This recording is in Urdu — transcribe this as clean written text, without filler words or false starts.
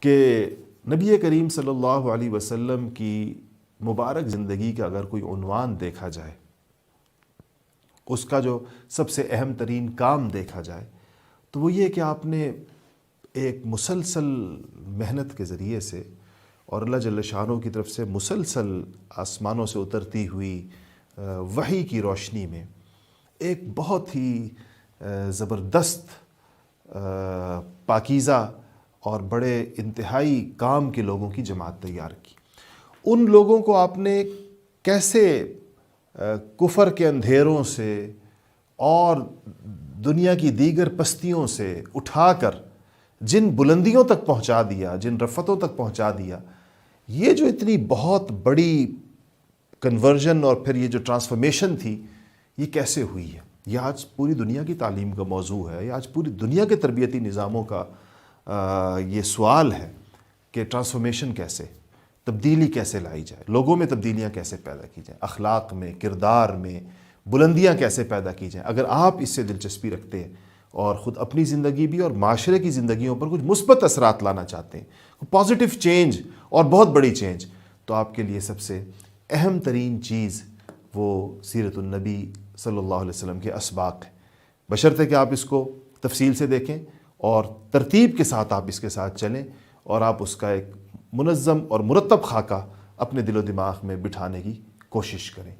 کہ نبی کریم صلی اللہ علیہ وسلم کی مبارک زندگی کا اگر کوئی عنوان دیکھا جائے، اس کا جو سب سے اہم ترین کام دیکھا جائے، تو وہ یہ کہ آپ نے ایک مسلسل محنت کے ذریعے سے اور اللہ جل شانہ کی طرف سے مسلسل آسمانوں سے اترتی ہوئی وحی کی روشنی میں ایک بہت ہی زبردست، پاکیزہ اور بڑے انتہائی کام کے لوگوں کی جماعت تیار کی۔ ان لوگوں کو آپ نے کیسے کفر کے اندھیروں سے اور دنیا کی دیگر پستیوں سے اٹھا کر جن بلندیوں تک پہنچا دیا، جن رفتوں تک پہنچا دیا، یہ جو اتنی بہت بڑی کنورژن اور پھر یہ جو ٹرانسفارمیشن تھی، یہ کیسے ہوئی ہے؟ یہ آج پوری دنیا کی تعلیم کا موضوع ہے، یہ آج پوری دنیا کے تربیتی نظاموں کا یہ سوال ہے کہ ٹرانسفارمیشن کیسے، تبدیلی کیسے لائی جائے، لوگوں میں تبدیلیاں کیسے پیدا کی جائیں، اخلاق میں، کردار میں بلندیاں کیسے پیدا کی جائیں۔ اگر آپ اس سے دلچسپی رکھتے ہیں اور خود اپنی زندگی بھی اور معاشرے کی زندگیوں پر کچھ مثبت اثرات لانا چاہتے ہیں، پازیٹیو چینج اور بہت بڑی چینج، تو آپ کے لیے سب سے اہم ترین چیز وہ سیرت النبی صلی اللہ علیہ وسلم کے اسباق ہیں، بشرطے کہ آپ اس کو تفصیل سے دیکھیں اور ترتیب کے ساتھ آپ اس کے ساتھ چلیں اور آپ اس کا ایک منظم اور مرتب خاکہ اپنے دل و دماغ میں بٹھانے کی کوشش کریں۔